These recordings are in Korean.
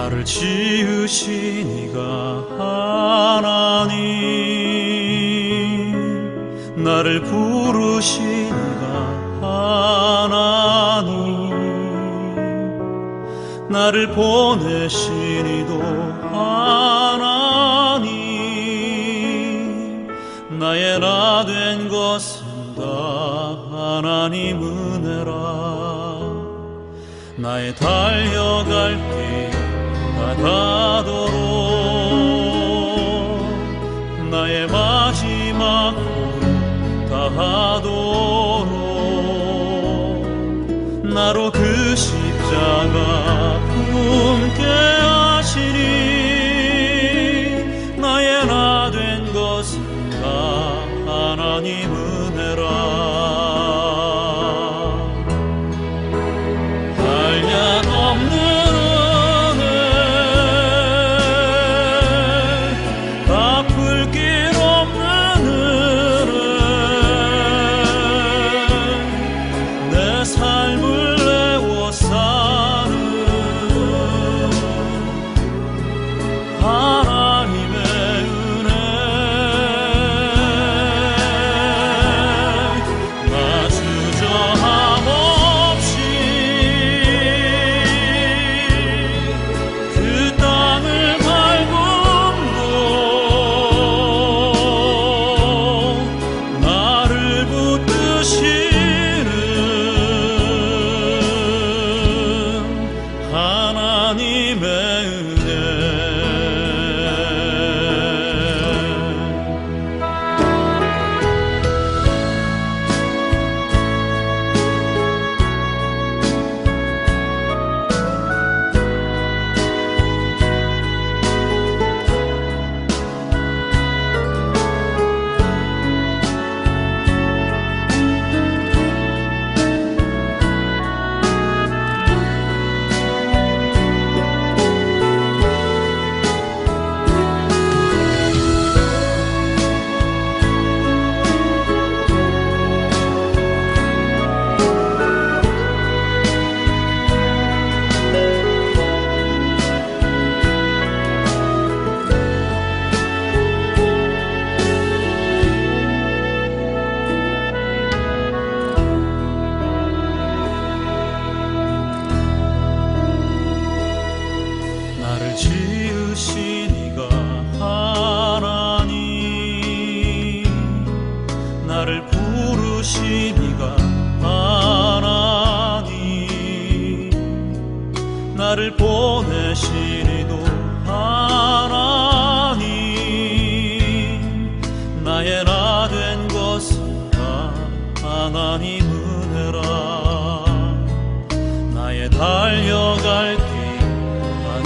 나를 지으신 이가 하나님, 나를 부르신 이가 하나님, 나를 보내신 이도 하나님, 나의 나 된 것은 다 하나님 은혜라. 나의 달려갈 길 다가도록, 나의 마지막 걸음 다하도록, 나로 그 십자가 품게 하시니, 나의 나 된 것은 다 하나님 은혜라. 지으신 이가 하나님, 나를 부르신 이가 하나님, 나를 보내신 이도 하나님, 나의 나 된 것은 다 하나님 은혜라. 나의 달려갈 길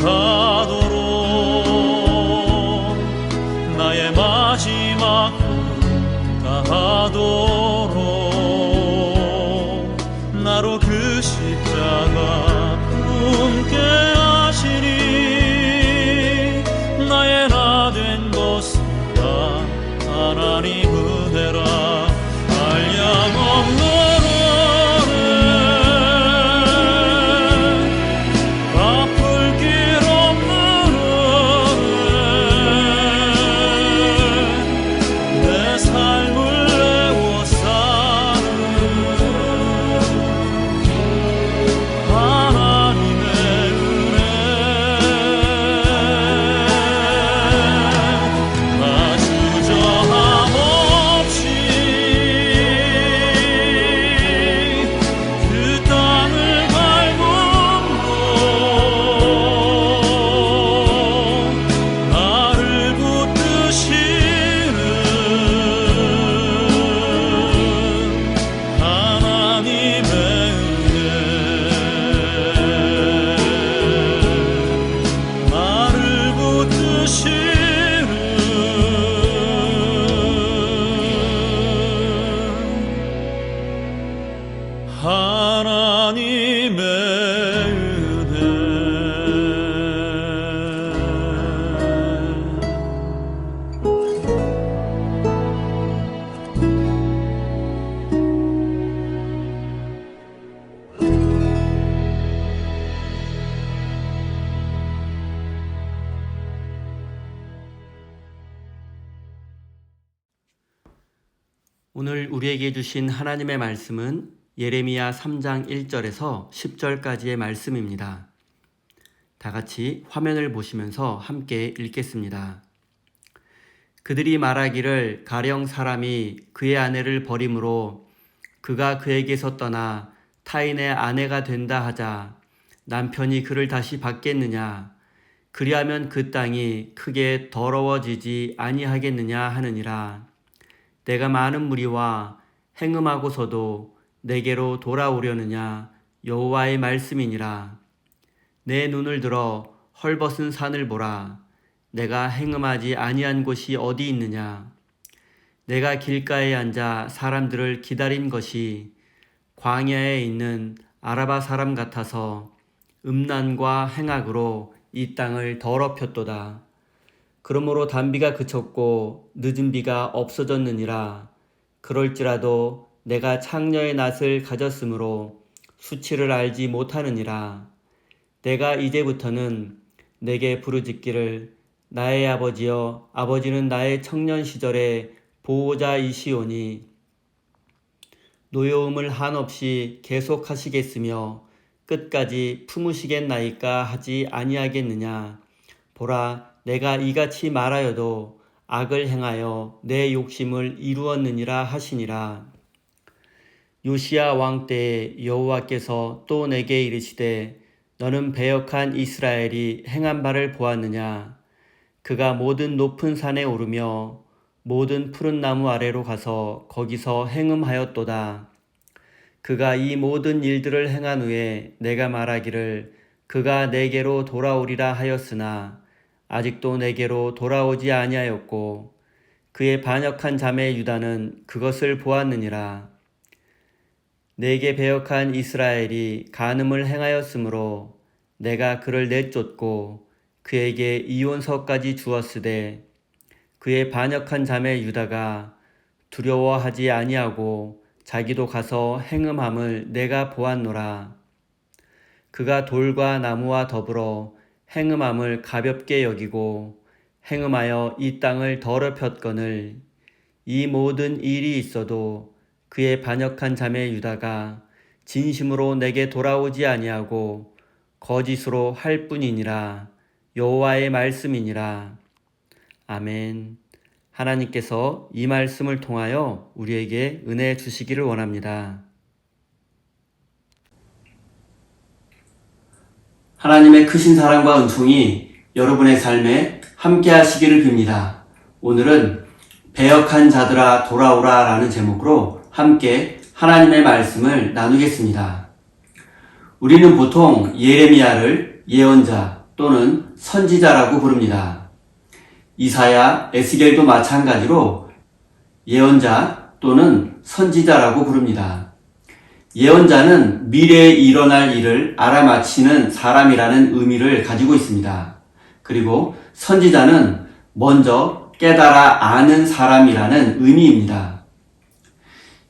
다가도록, 나의 마지막 걸음 다하도록, 나로 그 십자가 품게 하시니, 나의 나 된 것은 다 하나님 은혜라. 한량없는 갚을 길 오늘 우리에게 주신 하나님의 말씀은 예레미야 3장 1절에서 10절까지의 말씀입니다. 다 같이 화면을 보시면서 함께 읽겠습니다. 그들이 말하기를 가령 사람이 그의 아내를 버림으로 그가 그에게서 떠나 타인의 아내가 된다 하자 남편이 그를 다시 받겠느냐? 그리하면 그 땅이 크게 더러워지지 아니하겠느냐 하느니라. 내가 많은 무리와 행음하고서도 내게로 돌아오려느냐? 여호와의 말씀이니라. 내 눈을 들어 헐벗은 산을 보라. 내가 행음하지 아니한 곳이 어디 있느냐? 내가 길가에 앉아 사람들을 기다린 것이 광야에 있는 아라바 사람 같아서 음란과 행악으로 이 땅을 더럽혔도다. 그러므로 단비가 그쳤고 늦은 비가 없어졌느니라. 그럴지라도 내가 창녀의 낯을 가졌으므로 수치를 알지 못하느니라. 내가 이제부터는 내게 부르짖기를 나의 아버지여, 아버지는 나의 청년 시절의 보호자이시오니 노여움을 한없이 계속하시겠으며 끝까지 품으시겠나이까 하지 아니하겠느냐. 보라, 내가 이같이 말하여도 악을 행하여 내 욕심을 이루었느니라 하시니라. 요시야 왕 때에 여호와께서 또 내게 이르시되 너는 배역한 이스라엘이 행한 바를 보았느냐. 그가 모든 높은 산에 오르며 모든 푸른 나무 아래로 가서 거기서 행음하였도다. 그가 이 모든 일들을 행한 후에 내가 말하기를 그가 내게로 돌아오리라 하였으나 아직도 내게로 돌아오지 아니하였고 그의 반역한 자매 유다는 그것을 보았느니라. 내게 배역한 이스라엘이 간음을 행하였으므로 내가 그를 내쫓고 그에게 이혼서까지 주었으되 그의 반역한 자매 유다가 두려워하지 아니하고 자기도 가서 행음함을 내가 보았노라. 그가 돌과 나무와 더불어 행음함을 가볍게 여기고 행음하여 이 땅을 더럽혔거늘 이 모든 일이 있어도 그의 반역한 자매 유다가 진심으로 내게 돌아오지 아니하고 거짓으로 할 뿐이니라. 여호와의 말씀이니라. 아멘. 하나님께서 이 말씀을 통하여 우리에게 은혜 주시기를 원합니다. 하나님의 크신 사랑과 은총이 여러분의 삶에 함께 하시기를 빕니다. 오늘은 배역한 자들아 돌아오라 라는 제목으로 함께 하나님의 말씀을 나누겠습니다. 우리는 보통 예레미야를 예언자 또는 선지자라고 부릅니다. 이사야, 에스겔도 마찬가지로 예언자 또는 선지자라고 부릅니다. 예언자는 미래에 일어날 일을 알아맞히는 사람이라는 의미를 가지고 있습니다. 그리고 선지자는 먼저 깨달아 아는 사람이라는 의미입니다.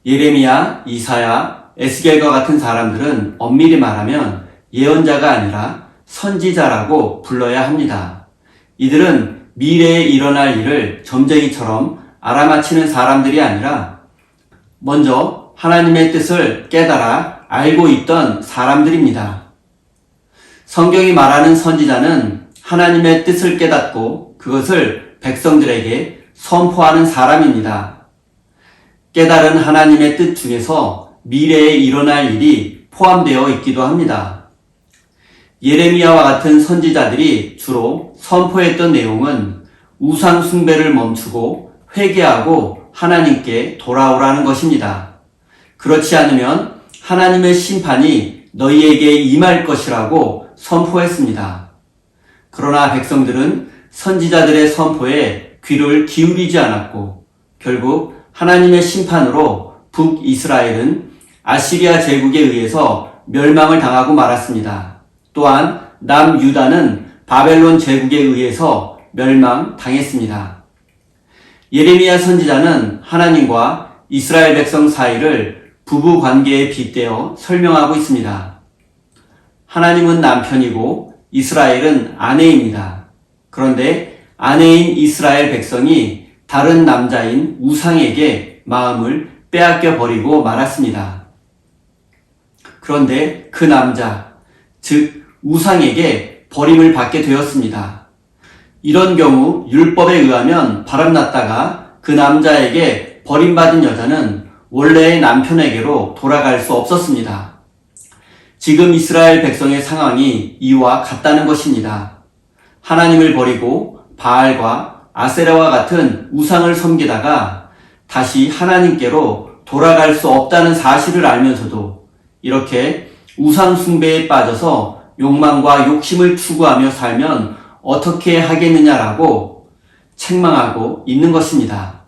예레미야, 이사야, 에스겔과 같은 사람들은 엄밀히 말하면 예언자가 아니라 선지자라고 불러야 합니다. 이들은 미래에 일어날 일을 점쟁이처럼 알아맞히는 사람들이 아니라 먼저 하나님의 뜻을 깨달아 알고 있던 사람들입니다. 성경이 말하는 선지자는 하나님의 뜻을 깨닫고 그것을 백성들에게 선포하는 사람입니다. 깨달은 하나님의 뜻 중에서 미래에 일어날 일이 포함되어 있기도 합니다. 예레미야와 같은 선지자들이 주로 선포했던 내용은 우상 숭배를 멈추고 회개하고 하나님께 돌아오라는 것입니다. 그렇지 않으면 하나님의 심판이 너희에게 임할 것이라고 선포했습니다. 그러나 백성들은 선지자들의 선포에 귀를 기울이지 않았고 결국 하나님의 심판으로 북이스라엘은 아시리아 제국에 의해서 멸망을 당하고 말았습니다. 또한 남유다는 바벨론 제국에 의해서 멸망당했습니다. 예레미야 선지자는 하나님과 이스라엘 백성 사이를 부부 관계에 빗대어 설명하고 있습니다. 하나님은 남편이고 이스라엘은 아내입니다. 그런데 아내인 이스라엘 백성이 다른 남자인 우상에게 마음을 빼앗겨 버리고 말았습니다. 그런데 그 남자, 즉 우상에게 버림을 받게 되었습니다. 이런 경우 율법에 의하면 바람났다가 그 남자에게 버림받은 여자는 원래의 남편에게로 돌아갈 수 없었습니다. 지금 이스라엘 백성의 상황이 이와 같다는 것입니다. 하나님을 버리고 바알과 아세라와 같은 우상을 섬기다가 다시 하나님께로 돌아갈 수 없다는 사실을 알면서도 이렇게 우상 숭배에 빠져서 욕망과 욕심을 추구하며 살면 어떻게 하겠느냐라고 책망하고 있는 것입니다.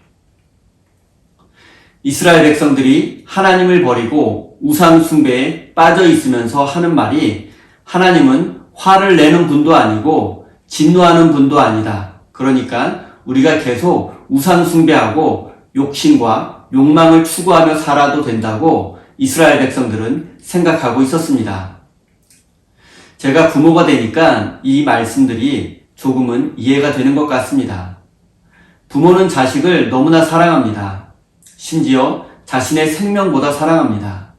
이스라엘 백성들이 하나님을 버리고 우상 숭배에 빠져 있으면서 하는 말이 하나님은 화를 내는 분도 아니고 진노하는 분도 아니다. 그러니까 우리가 계속 우상 숭배하고 욕심과 욕망을 추구하며 살아도 된다고 이스라엘 백성들은 생각하고 있었습니다. 제가 부모가 되니까 이 말씀들이 조금은 이해가 되는 것 같습니다. 부모는 자식을 너무나 사랑합니다. 심지어 자신의 생명보다 사랑합니다.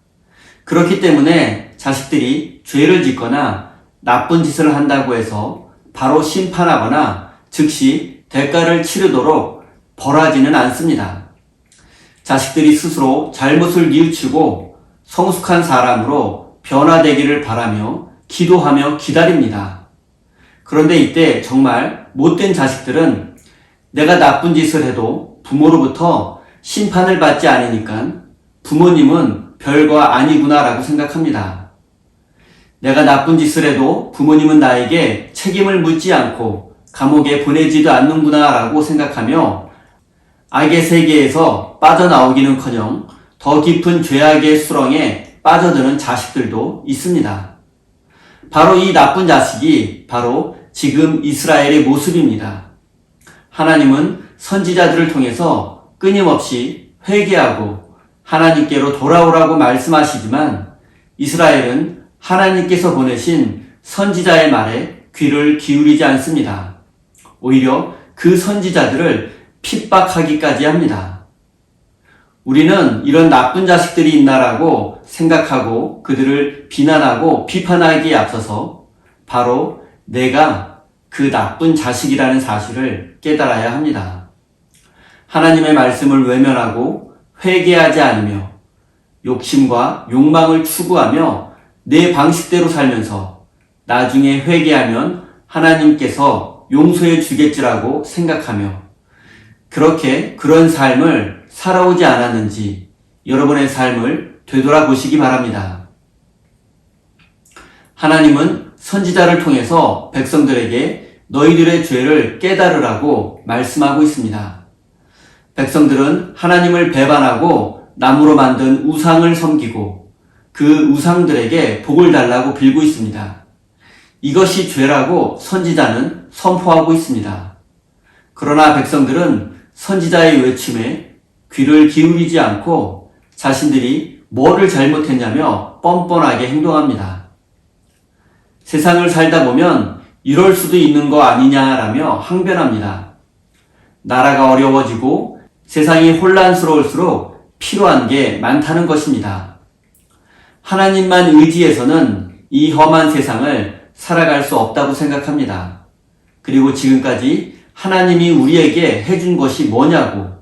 그렇기 때문에 자식들이 죄를 짓거나 나쁜 짓을 한다고 해서 바로 심판하거나 즉시 대가를 치르도록 벌하지는 않습니다. 자식들이 스스로 잘못을 뉘우치고 성숙한 사람으로 변화되기를 바라며 기도하며 기다립니다. 그런데 이때 정말 못된 자식들은 내가 나쁜 짓을 해도 부모로부터 심판을 받지 않으니까 부모님은 별거 아니구나라고 생각합니다. 내가 나쁜 짓을 해도 부모님은 나에게 책임을 묻지 않고 감옥에 보내지도 않는구나라고 생각하며 악의 세계에서 빠져나오기는커녕 더 깊은 죄악의 수렁에 빠져드는 자식들도 있습니다. 바로 이 나쁜 자식이 바로 지금 이스라엘의 모습입니다. 하나님은 선지자들을 통해서 끊임없이 회개하고 하나님께로 돌아오라고 말씀하시지만 이스라엘은 하나님께서 보내신 선지자의 말에 귀를 기울이지 않습니다. 오히려 그 선지자들을 핍박하기까지 합니다. 우리는 이런 나쁜 자식들이 있나라고 생각하고 그들을 비난하고 비판하기에 앞서서 바로 내가 그 나쁜 자식이라는 사실을 깨달아야 합니다. 하나님의 말씀을 외면하고 회개하지 않으며 욕심과 욕망을 추구하며 내 방식대로 살면서 나중에 회개하면 하나님께서 용서해 주겠지라고 생각하며 그렇게 그런 삶을 살아오지 않았는지 여러분의 삶을 되돌아보시기 바랍니다. 하나님은 선지자를 통해서 백성들에게 너희들의 죄를 깨달으라고 말씀하고 있습니다. 백성들은 하나님을 배반하고 나무로 만든 우상을 섬기고 그 우상들에게 복을 달라고 빌고 있습니다. 이것이 죄라고 선지자는 선포하고 있습니다. 그러나 백성들은 선지자의 외침에 귀를 기울이지 않고 자신들이 뭐를 잘못했냐며 뻔뻔하게 행동합니다. 세상을 살다 보면 이럴 수도 있는 거 아니냐라며 항변합니다. 나라가 어려워지고 세상이 혼란스러울수록 필요한 게 많다는 것입니다. 하나님만 의지해서는 이 험한 세상을 살아갈 수 없다고 생각합니다. 그리고 지금까지 하나님이 우리에게 해준 것이 뭐냐고,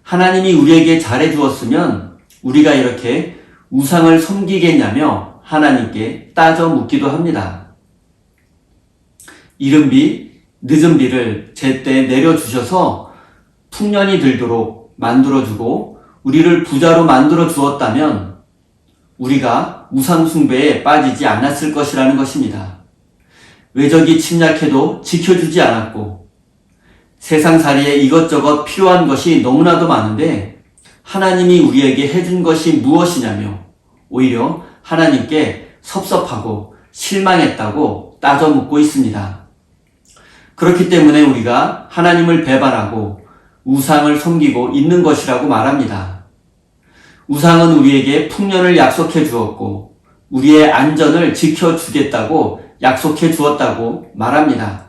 하나님이 우리에게 잘해 주었으면 우리가 이렇게 우상을 섬기겠냐며 하나님께 따져 묻기도 합니다. 이른 비, 늦은 비를 제때 내려주셔서 풍년이 들도록 만들어주고 우리를 부자로 만들어 주었다면 우리가 우상 숭배에 빠지지 않았을 것이라는 것입니다. 외적이 침략해도 지켜주지 않았고 세상살이에 이것저것 필요한 것이 너무나도 많은데 하나님이 우리에게 해준 것이 무엇이냐며 오히려 하나님께 섭섭하고 실망했다고 따져 묻고 있습니다. 그렇기 때문에 우리가 하나님을 배반하고 우상을 섬기고 있는 것이라고 말합니다. 우상은 우리에게 풍년을 약속해 주었고 우리의 안전을 지켜주겠다고 약속해 주었다고 말합니다.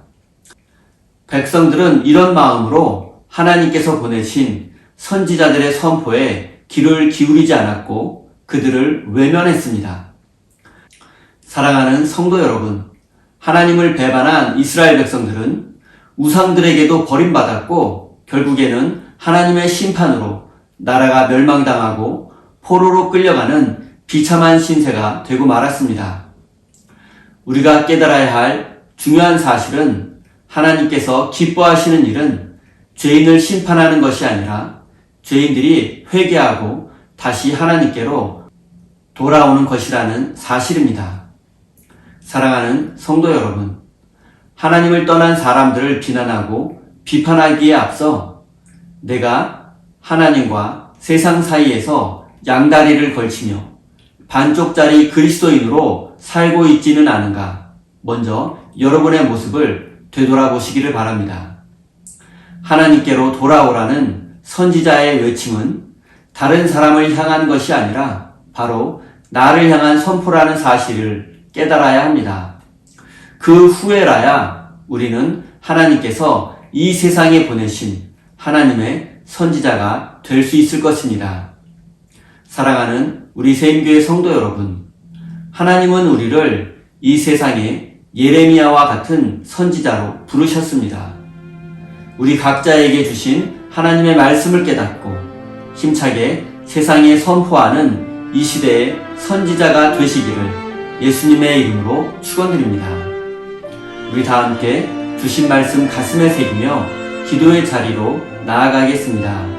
백성들은 이런 마음으로 하나님께서 보내신 선지자들의 선포에 귀를 기울이지 않았고 그들을 외면했습니다. 사랑하는 성도 여러분, 하나님을 배반한 이스라엘 백성들은 우상들에게도 버림받았고 결국에는 하나님의 심판으로 나라가 멸망당하고 포로로 끌려가는 비참한 신세가 되고 말았습니다. 우리가 깨달아야 할 중요한 사실은 하나님께서 기뻐하시는 일은 죄인을 심판하는 것이 아니라 죄인들이 회개하고 다시 하나님께로 돌아오는 것이라는 사실입니다. 사랑하는 성도 여러분, 하나님을 떠난 사람들을 비난하고 비판하기에 앞서 내가 하나님과 세상 사이에서 양다리를 걸치며 반쪽짜리 그리스도인으로 살고 있지는 않은가, 먼저 여러분의 모습을 되돌아보시기를 바랍니다. 하나님께로 돌아오라는 선지자의 외침은 다른 사람을 향한 것이 아니라 바로 나를 향한 선포라는 사실을 깨달아야 합니다. 그 후에라야 우리는 하나님께서 이 세상에 보내신 하나님의 선지자가 될 수 있을 것입니다. 사랑하는 우리 세임교회 성도 여러분, 하나님은 우리를 이 세상에 예레미야와 같은 선지자로 부르셨습니다. 우리 각자에게 주신 하나님의 말씀을 깨닫고 힘차게 세상에 선포하는 이 시대의 선지자가 되시기를 예수님의 이름으로 축원드립니다. 우리 다 함께 주신 말씀 가슴에 새기며 기도의 자리로 나아가겠습니다.